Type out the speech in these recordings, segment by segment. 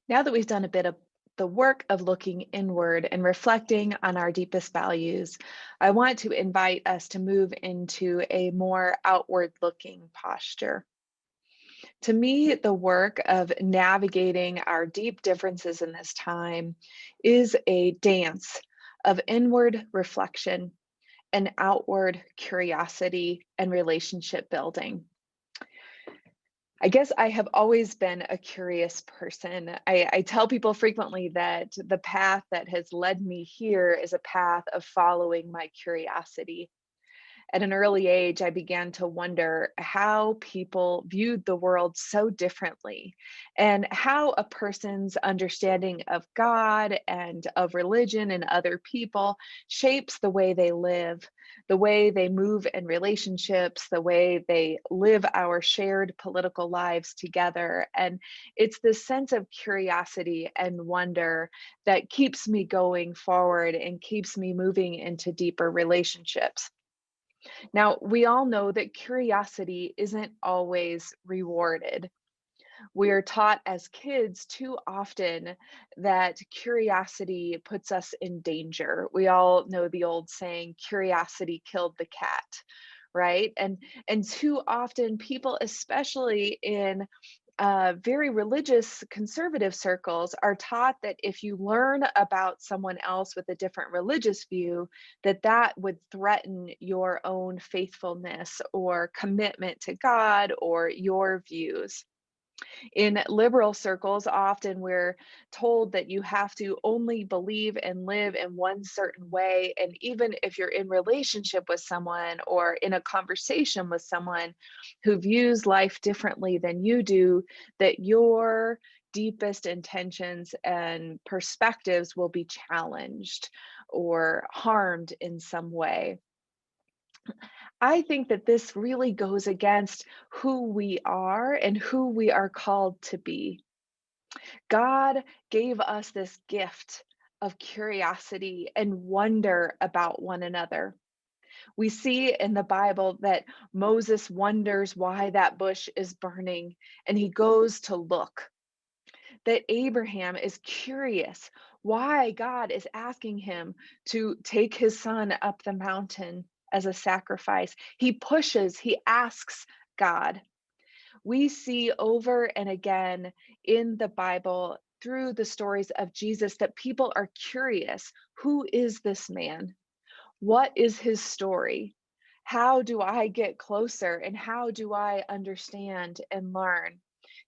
Now that we've done a bit of the work of looking inward and reflecting on our deepest values, I want to invite us to move into a more outward looking posture. To me, the work of navigating our deep differences in this time is a dance of inward reflection and outward curiosity and relationship building. I guess I have always been a curious person. I tell people frequently that the path that has led me here is a path of following my curiosity. At an early age, I began to wonder how people viewed the world so differently and how a person's understanding of God and of religion and other people shapes the way they live, the way they move in relationships, the way they live our shared political lives together. And it's this sense of curiosity and wonder that keeps me going forward and keeps me moving into deeper relationships. Now, we all know that curiosity isn't always rewarded. We are taught as kids too often that curiosity puts us in danger. We all know the old saying, curiosity killed the cat, right? And too often people, especially in very religious conservative circles, are taught that if you learn about someone else with a different religious view, that that would threaten your own faithfulness or commitment to God or your views. In liberal circles, often we're told that you have to only believe and live in one certain way. And even if you're in relationship with someone or in a conversation with someone who views life differently than you do, that your deepest intentions and perspectives will be challenged or harmed in some way. I think that this really goes against who we are and who we are called to be. God gave us this gift of curiosity and wonder about one another. We see in the Bible that Moses wonders why that bush is burning and he goes to look. That Abraham is curious why God is asking him to take his son up the mountain as a sacrifice. He pushes, he asks God. We see over and again in the Bible through the stories of Jesus that people are curious. Who is this man? What is his story? How do I get closer and how do I understand and learn?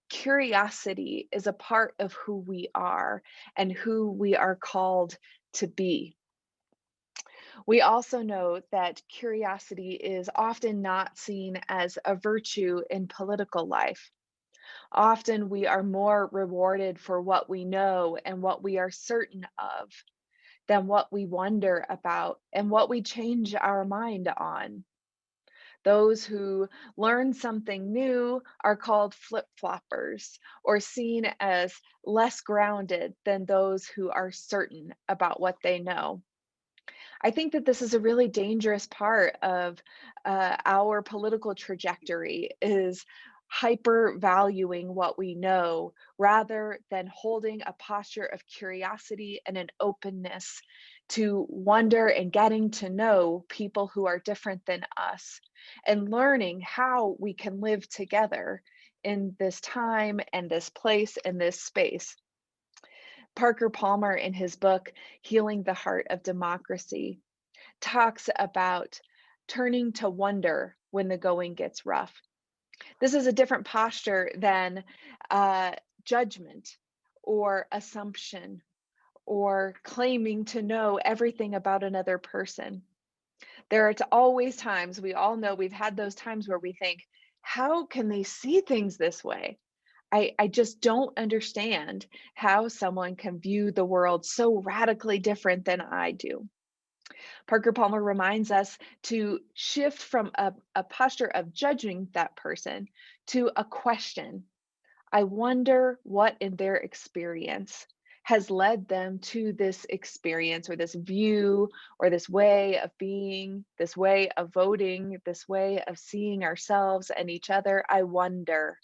Curiosity is a part of who we are and who we are called to be. We also know that curiosity is often not seen as a virtue in political life. Often we are more rewarded for what we know and what we are certain of than what we wonder about and what we change our mind on. Those who learn something new are called flip floppers or seen as less grounded than those who are certain about what they know. I think that this is a really dangerous part of our political trajectory is hyper valuing what we know rather than holding a posture of curiosity and an openness to wonder and getting to know people who are different than us and learning how we can live together in this time and this place and this space. Parker Palmer, in his book, Healing the Heart of Democracy, talks about turning to wonder when the going gets rough. This is a different posture than uh, judgment or assumption or claiming to know everything about another person. There are always times, we all know we've had those times where we think, how can they see things this way? I just don't understand how someone can view the world so radically different than I do. Parker Palmer reminds us to shift from a posture of judging that person to a question. I wonder what in their experience has led them to this experience or this view or this way of being, this way of voting, this way of seeing ourselves and each other. I wonder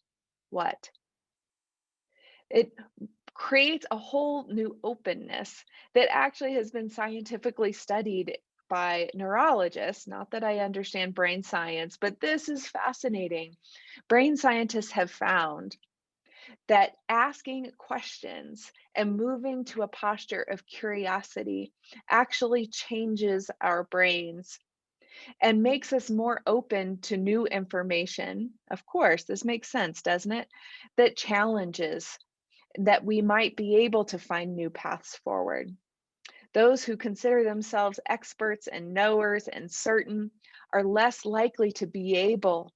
what. It creates a whole new openness that actually has been scientifically studied by neurologists. Not that I understand brain science, but this is fascinating. Brain scientists have found that asking questions and moving to a posture of curiosity actually changes our brains and makes us more open to new information. Of course, this makes sense, doesn't it? That challenges that we might be able to find new paths forward. Those who consider themselves experts and knowers and certain are less likely to be able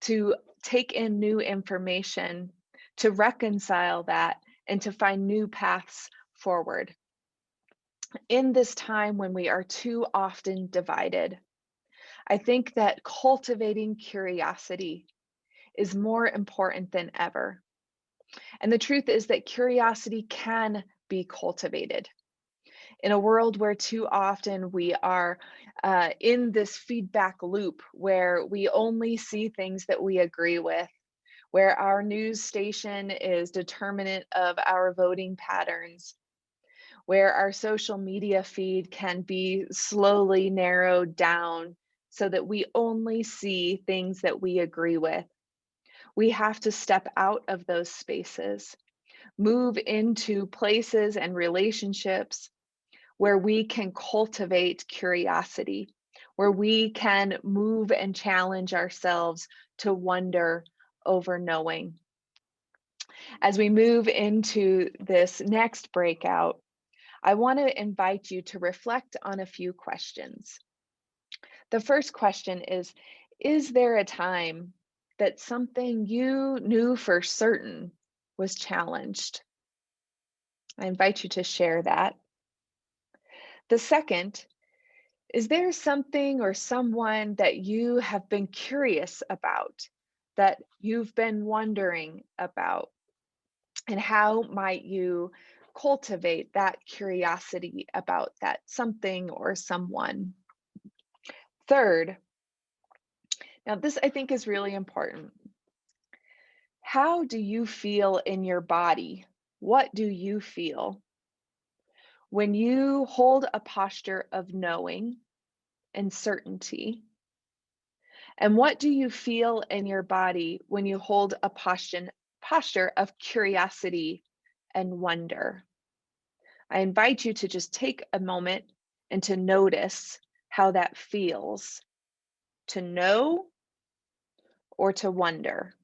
to take in new information, to reconcile that, and to find new paths forward. In this time when we are too often divided, I think that cultivating curiosity is more important than ever. And the truth is that curiosity can be cultivated. In a world where too often we are in this feedback loop where we only see things that we agree with, where our news station is determinant of our voting patterns, where our social media feed can be slowly narrowed down so that we only see things that we agree with. We have to step out of those spaces, move into places and relationships where we can cultivate curiosity, where we can move and challenge ourselves to wonder over knowing. As we move into this next breakout, I want to invite you to reflect on a few questions. The first question is there a time that something you knew for certain was challenged? I invite you to share that. The second, is there something or someone that you have been curious about, that you've been wondering about? And how might you cultivate that curiosity about that something or someone? Third, now this I think is really important. How do you feel in your body? What do you feel when you hold a posture of knowing and certainty? And what do you feel in your body when you hold a posture of curiosity and wonder? I invite you to just take a moment and to notice how that feels, to know or to wonder.